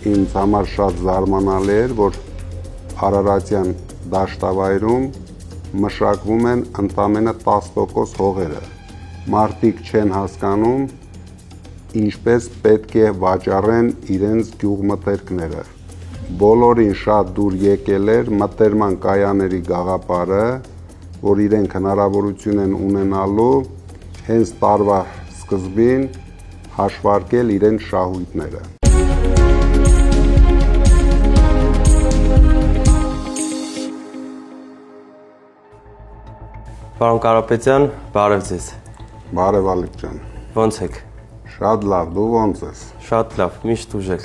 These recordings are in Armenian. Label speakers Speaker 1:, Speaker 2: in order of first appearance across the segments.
Speaker 1: Ինձ համար շատ զարմանալի էր, որ Արարատյան դաշտավայրում մշակվում են ընդամենը 10% հողերը։ Մարդիկ չեն հասկանում, ինչպես պետք է վաճառեն իրենց գյուղմթերքները։ Բոլորին շատ դուր եկել էր մտերման կայանների գաղափարը, որ իրենք հնարավորություն են ունենալու հենց տարվա սկզբին հաշվարկել իրենց շահույթները։
Speaker 2: Պարոն Կարապետյան, բարև ձեզ։
Speaker 1: Բարև Ալիկ ջան։
Speaker 2: Ոնց եք։
Speaker 1: Շատ լավ, դու ոնց ես։
Speaker 2: Շատ լավ, միշտ ուժեղ։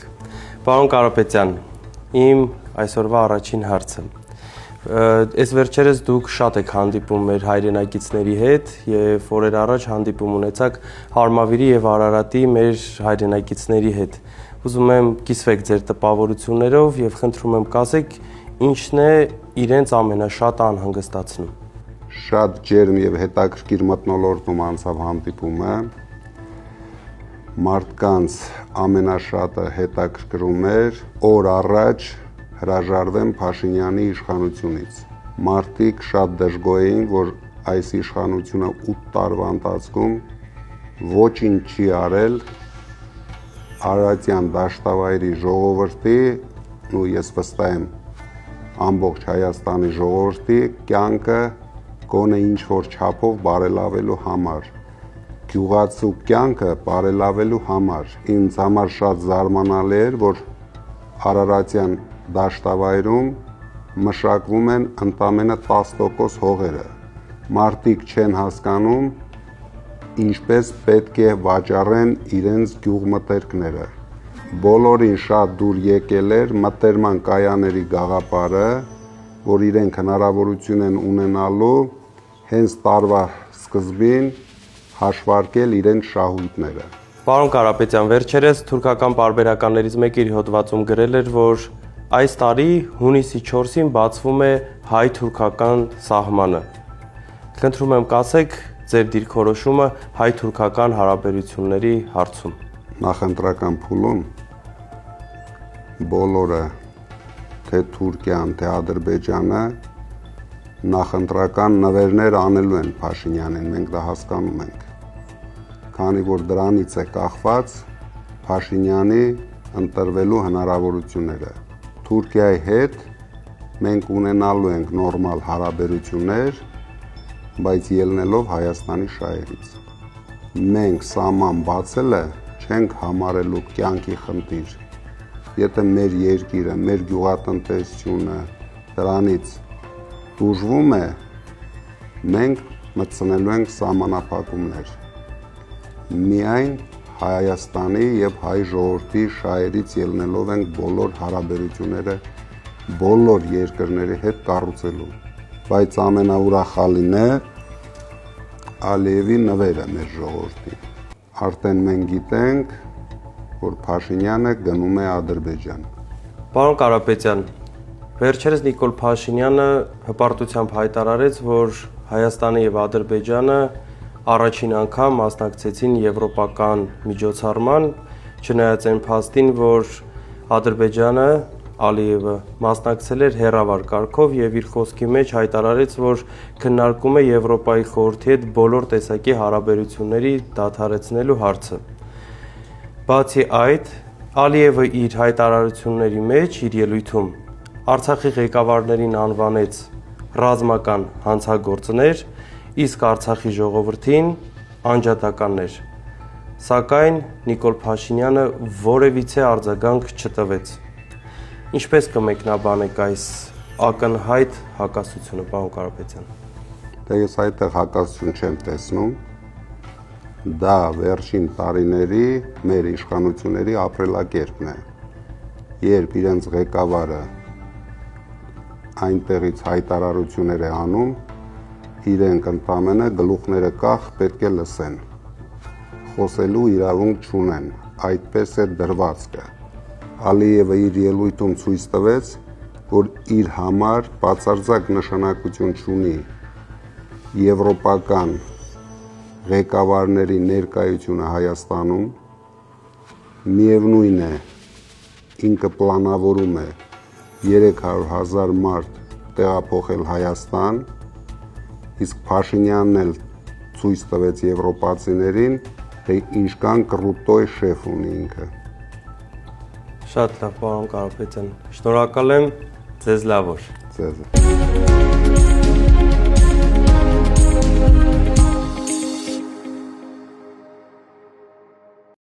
Speaker 2: Պարոն Կարապետյան, իմ այսօրվա առաջին հարցը։ Այս վերջերս դուք շատ եք հանդիպում մեր հայրենակիցների հետ եւ օրեր առաջ հանդիպում ունեցաք Հարմավիրի եւ Արարատի մեր հայրենակիցների հետ։ Ուզում եմ կիսվեք ձեր տպավորություններով եւ խնդրում եմ կասեք, ինչն է իրենց ամենաշատ անհանգստացնում։
Speaker 1: Շատ ջերմ եւ հետաքրքիր մթնոլորտում անցավ հանդիպումը։ Մարդկանց ամենաշատը հետաքրքրում էր օր առաջ հրաժարվեն Փաշինյանի իշխանությունից։ Մարդիկ շատ դժգոհ էին, որ այս իշխանությունը 8 տարվա ընթացքում ոչինչ չի արել Արարատյան դաշտավայրի ժողովրդի, ու ես վստահ եմ ամբողջ Հայաստանի ժողովրդի կյանքը գոնե ինչ-որ չափով բարելավելու համար, գյուղացու կյանքը բարելավելու համար։ Ինձ համար շատ զարմանալի էր, որ Արարատյան դաշտավայրում մշակվում են ընդամենը 10% հողերը։ Մարդիկ չեն հասկանում, ինչպես պետք է վաճառեն իրենց գյուղմթերքները։ Բոլորին շատ դուր եկել էր մտերման կայաների գաղափարը, որ իրենք հնարավորություն են ունենալու հենց տարվա սկզբին հաշվարկել իրենց շահույթները։
Speaker 2: Պարոն Կարապետյան, վերջերս թուրքական պարբերականներից մեկը իր հոդվածում գրել էր, որ այս տարի հունիսի 4-ին բացվում է հայ-թուրքական սահմանը։ Խնդրում եմ կասեք ձեր դիրքորոշումը հայ-թուրքական հարաբերությունների հարցում։
Speaker 1: Նախընտրական փուլում բոլորը, թե Թուրքիան, թե Ադրբեջանը նախընտրական նվերներ անելու են Փաշինյանին, մենք դա հասկանում ենք։ Քանի որ դրանից է կախված Փաշինյանի ընտրվելու հնարավորությունները։ Թուրքիայի հետ մենք ունենալու ենք նորմալ հարաբերություններ, բայց ելնելով Հայաստանի շահերից։ Մենք սահման բացելը չենք համարելու կյանքի խնդիր։ Եթե մեր երկիրը, մեր գյուղատնտեսությունը դրանից դժվում է, մենք մտցնելու ենք սահմանափակումներ։ Միայն Հայաստանի եւ հայ ժողովրդի շահերից ելնելով ենք բոլոր հարաբերությունները բոլոր երկրների հետ կառուցելու։ Բայց ամենաուրախալին է Ալիևի նվերը մեր ժողովրդին։ Արդեն մենք գիտենք, որ Փաշինյանը գնում է Ադրբեջան։
Speaker 2: Պարոն Կարապետյան, վերջերս Նիկոլ Փաշինյանը հպարտությամբ հայտարարեց, որ Հայաստանը եւ Ադրբեջանը առաջին անգամ մասնակցեցին եվրոպական միջոցառման, չնայած այն փաստին, որ Ադրբեջանը Ալիևը մասնակցել էր հեռավար կարգով եւ իր խոսքի մեջ հայտարարեց, որ քննարկում է Եվրոպայի խորհրդի հետ բոլոր տեսակի հարաբերությունների դադարեցնելու հարցը։ Բացի այդ, Ալիևը իր հայտարարությունների մեջ, իր ելույթում Արցախի ղեկավարներին անվանեց ռազմական հանցագործներ, իսկ Արցախի ժողովրդին անջատականներ։ Սակայն Նիկոլ Փաշինյանը որևիցե արձագանք չտվեց։ Ինչպես կմեկնաբանեք այս ակնհայտ հակասությունը, պարոն Կարապետյան։
Speaker 1: Դե ես այդտեղ հակասություն չեմ տեսնում։ Դա վերջին տարիների մեր իշխանությունների ապրելակերպն է։ Երբ իրենց ղեկավարը այնտեղից հայտարարություններ է անում, իրենք ընդամենը գլուխները կախ պետք է լսեն։ Խոսելու իրավունք չունեն, այդպես է դրվածքը։ Ալիևը իր ելույթում ցույց տվեց, որ իր համար բացարձակ նշանակություն չունի եվրոպական ղեկավարների ներկայությունը Հայաստանում, միևնույն է ինքը պլանավորում է 300,000 մարդ տեղափոխել Հայաստան, իսկ Փաշինյանն էլ ցույց տվեց եվրոպացիներին, թե ինչքան կռուտոյ շեֆ ունի ինքը։
Speaker 2: Շատ լավ, պարոն Կարապետյան։ Շնորհակալ եմ, ձեզ լավ օր։
Speaker 1: Ձեզ։